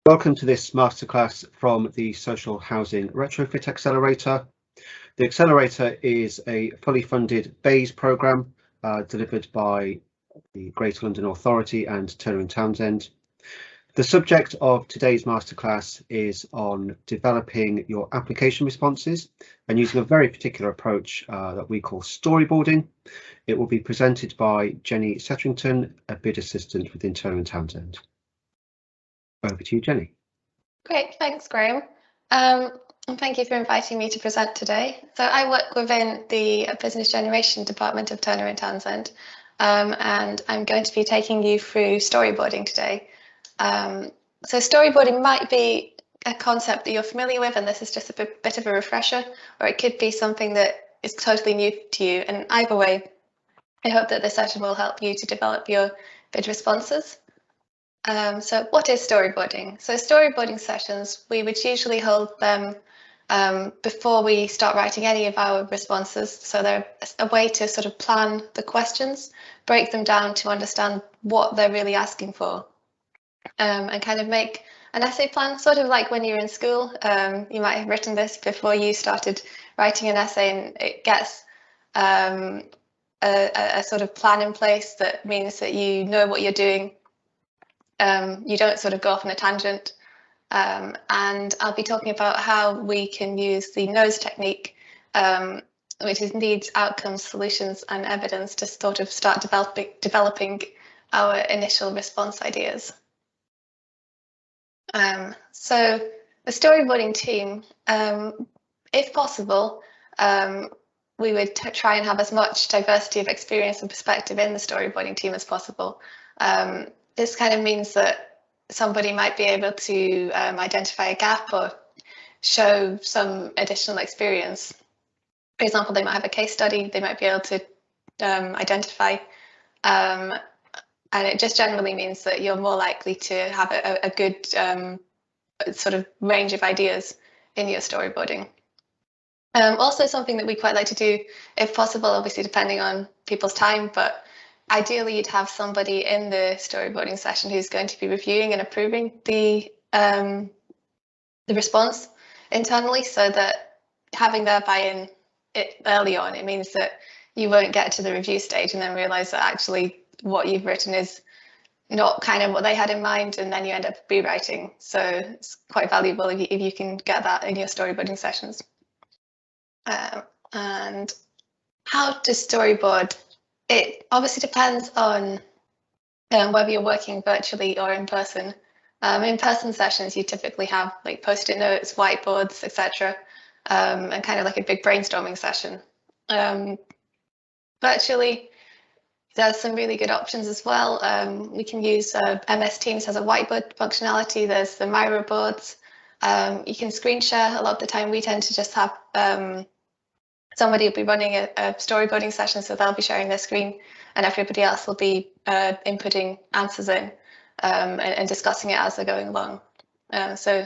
Welcome to this masterclass from the Social Housing Retrofit Accelerator. The Accelerator is a fully funded BASE programme delivered by the Greater London Authority and Turner & Townsend. The subject of today's masterclass is on developing your application responses and using a very particular approach that we call storyboarding. It will be presented by Jenny Setrington, a bid assistant within Turner & Townsend. Over to you, Jenny. Great, thanks, Graham. And thank you for inviting me to present today. So I work within the Business Generation Department of Turner & Townsend, and I'm going to be taking you through storyboarding today. So storyboarding might be a concept that you're familiar with, and this is just a bit of a refresher, or it could be something that is totally new to you. And either way, I hope that this session will help you to develop your bid responses. So what is storyboarding? So storyboarding sessions, we would usually hold them before we start writing any of our responses. So they're a way to sort of plan the questions, break them down to understand what they're really asking for, and kind of make an essay plan, sort of like when you're in school. You might have written this before you started writing an essay, and it gets a sort of plan in place that means that you know what you're doing. You don't sort of go off on a tangent, and I'll be talking about how we can use the NOSE technique, which is needs, outcomes, solutions and evidence, to sort of start developing our initial response ideas. So the storyboarding team, if possible, we would try and have as much diversity of experience and perspective in the storyboarding team as possible. This kind of means that somebody might be able to identify a gap or show some additional experience. For example, they might have a case study they might be able to identify, and it just generally means that you're more likely to have a good sort of range of ideas in your storyboarding. Also, something that we quite like to do, if possible, obviously depending on people's time, but ideally, you'd have somebody in the storyboarding session who's going to be reviewing and approving the response internally, so that having their buy-in early on, it means that you won't get to the review stage and then realise that actually what you've written is not kind of what they had in mind, and then you end up rewriting. So it's quite valuable if you can get that in your storyboarding sessions. And how to storyboard? It obviously depends on whether you're working virtually or in person. In-person sessions, you typically have like post-it notes, whiteboards, etc., and kind of like a big brainstorming session. Virtually, there's some really good options as well. We can use MS Teams has a whiteboard functionality. There's the Miro boards. You can screen share. A lot of the time, we tend to just have somebody will be running a storyboarding session, so they'll be sharing their screen, and everybody else will be inputting answers in and discussing it as they're going along. So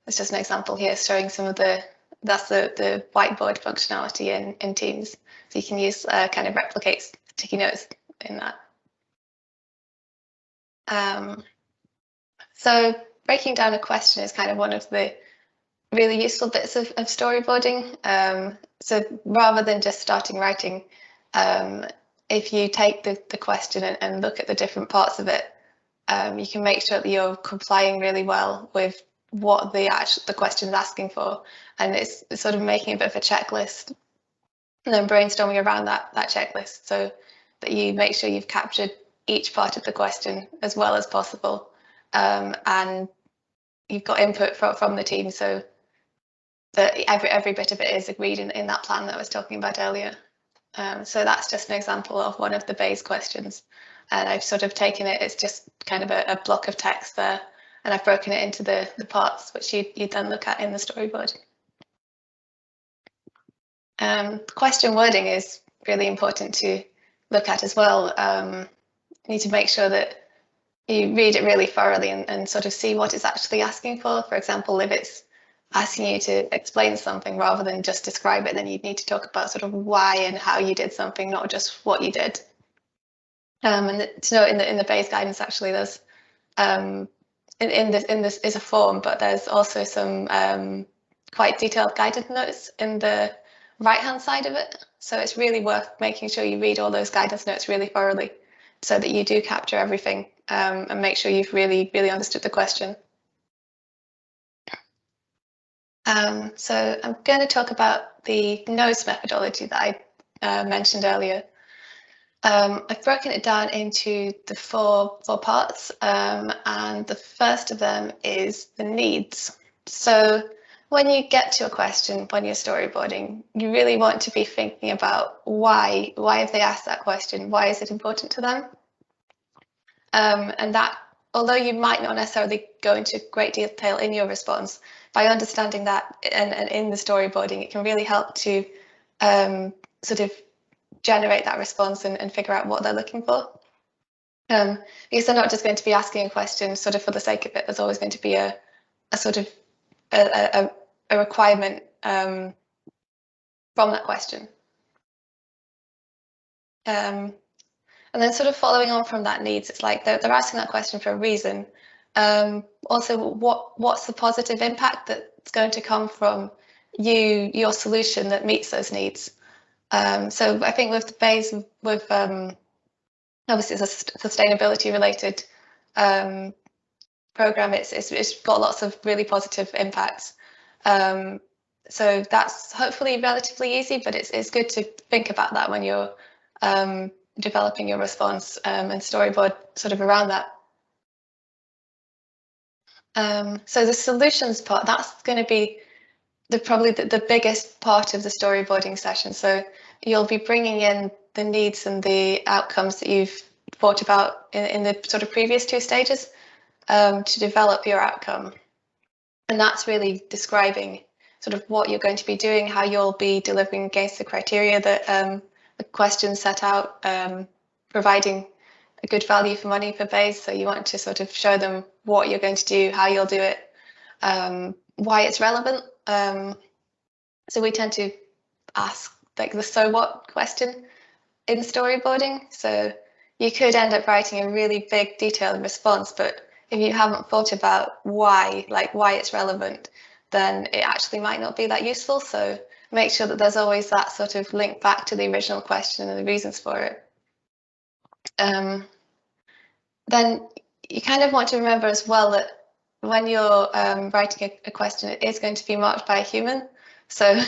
it's just an example here showing some of that's the whiteboard functionality in Teams. So you can use kind of replicate sticky notes in that. So breaking down a question is kind of one of the really useful bits of storyboarding. So rather than just starting writing, if you take the question and look at the different parts of it, you can make sure that you're complying really well with what the question is asking for, and it's sort of making a bit of a checklist and then brainstorming around that checklist, so that you make sure you've captured each part of the question as well as possible, and you've got input from the team, so that every bit of it is agreed in that plan that I was talking about earlier. So that's just an example of one of the BASE questions, and I've sort of taken it, it's just kind of a block of text there, and I've broken it into the parts which you then look at in the storyboard. Question wording is really important to look at as well. You need to make sure that you read it really thoroughly and sort of see what it's actually asking for. For example, if it's asking you to explain something rather than just describe it, then you'd need to talk about sort of why and how you did something, not just what you did. And to note in the BASE guidance, actually, there's in this is a form, but there's also some quite detailed guidance notes in the right-hand side of it. So it's really worth making sure you read all those guidance notes really thoroughly so that you do capture everything and make sure you've really understood the question. So I'm going to talk about the nose methodology that I mentioned earlier. I've broken it down into the four parts, and the first of them is the needs. So when you get to a question, when you're storyboarding, you really want to be thinking about why have they asked that question? Why is it important to them? And that, although you might not necessarily go into great detail in your response, by understanding that and in the storyboarding, it can really help to sort of generate that response and figure out what they're looking for. Because they're not just going to be asking a question sort of for the sake of it. There's always going to be a sort of a requirement from that question. And then sort of following on from that needs, it's like they're asking that question for a reason. Also, what's the positive impact that's going to come from your solution that meets those needs? So I think with the Bays, with obviously it's a sustainability related program, it's got lots of really positive impacts. So that's hopefully relatively easy, but it's good to think about that when you're developing your response and storyboard sort of around that. So the solutions part, that's going to be probably the biggest part of the storyboarding session. So you'll be bringing in the needs and the outcomes that you've thought about in the sort of previous two stages to develop your outcome. And that's really describing sort of what you're going to be doing, how you'll be delivering against the criteria that the question set out, providing a good value for money for Bays. So you want to sort of show them what you're going to do, how you'll do it, why it's relevant. So we tend to ask like the so what question in storyboarding. So you could end up writing a really big detailed response, but if you haven't thought about why it's relevant, then it actually might not be that useful. So make sure that there's always that sort of link back to the original question and the reasons for it. Then you kind of want to remember as well that when you're writing a question, it is going to be marked by a human. So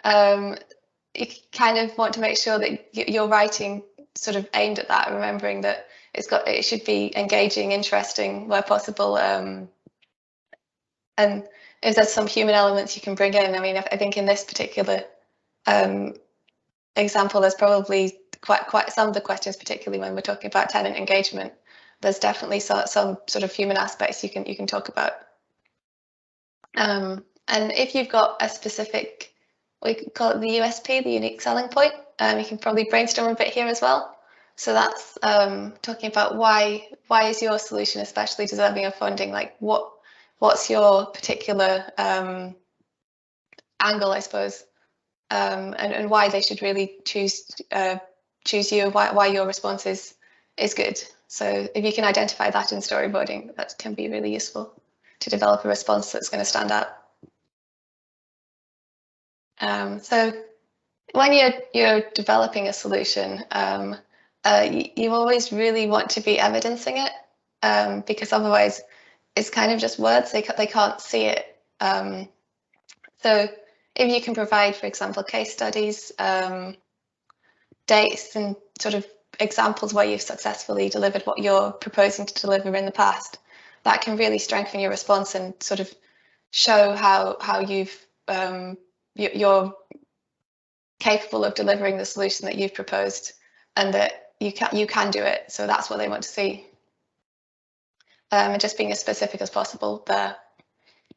you kind of want to make sure that you're writing sort of aimed at that, remembering that it should be engaging, interesting where possible. And if there's some human elements you can bring in, I mean, I think in this particular example, there's probably quite some of the questions, particularly when we're talking about tenant engagement, there's definitely some sort of human aspects you can talk about. And if you've got a specific, we could call it the USP, the unique selling point, you can probably brainstorm a bit here as well. So that's talking about why is your solution especially deserving of funding? Like what's your particular angle, I suppose, and why they should really choose you, why your response is good. So if you can identify that in storyboarding, that can be really useful to develop a response that's going to stand out. So when you're developing a solution, you always really want to be evidencing it, because otherwise it's kind of just words, they can't see it. So if you can provide, for example, case studies, dates and sort of examples where you've successfully delivered what you're proposing to deliver in the past, that can really strengthen your response and sort of show how you're capable of delivering the solution that you've proposed and that you can do it. So that's what they want to see. And just being as specific as possible there,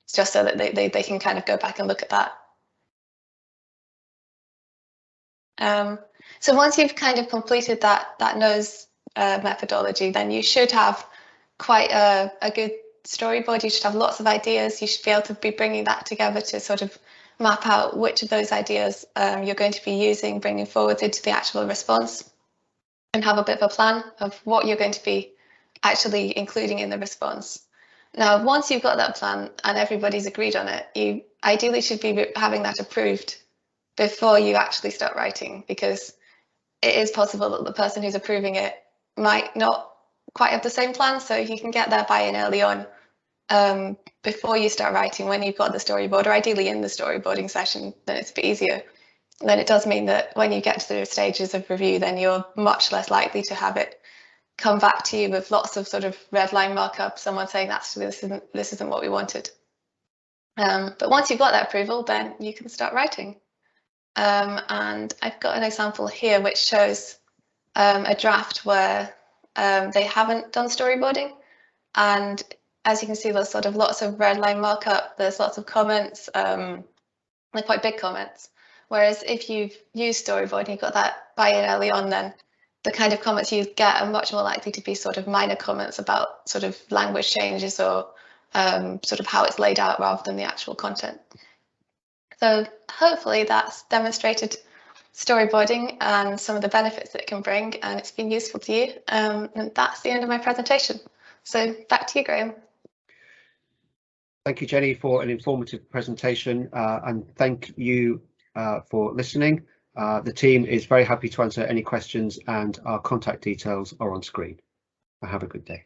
it's just so that they can kind of go back and look at that. So once you've kind of completed that nose methodology, then you should have quite a good storyboard. You should have lots of ideas. You should be able to be bringing that together to sort of map out which of those ideas you're going to be using, bringing forward into the actual response, and have a bit of a plan of what you're going to be actually including in the response. Now, once you've got that plan and everybody's agreed on it, you ideally should be having that approved before you actually start writing, because it is possible that the person who's approving it might not quite have the same plan. So if you can get their buy-in early on, before you start writing, when you've got the storyboard, or ideally in the storyboarding session, then it's a bit easier. Then it does mean that when you get to the stages of review, then you're much less likely to have it come back to you with lots of sort of red line markup, someone saying this isn't what we wanted. But once you've got that approval, then you can start writing. And I've got an example here which shows a draft where they haven't done storyboarding, and as you can see, there's sort of lots of red line markup, there's lots of comments, they're quite big comments. Whereas if you've used storyboard and you've got that buy-in early on, then the kind of comments you get are much more likely to be sort of minor comments about sort of language changes or sort of how it's laid out rather than the actual content. So hopefully that's demonstrated storyboarding and some of the benefits that it can bring, and it's been useful to you. And that's the end of my presentation. So back to you, Graham. Thank you, Jenny, for an informative presentation, and thank you for listening. The team is very happy to answer any questions, and our contact details are on screen. Have a good day.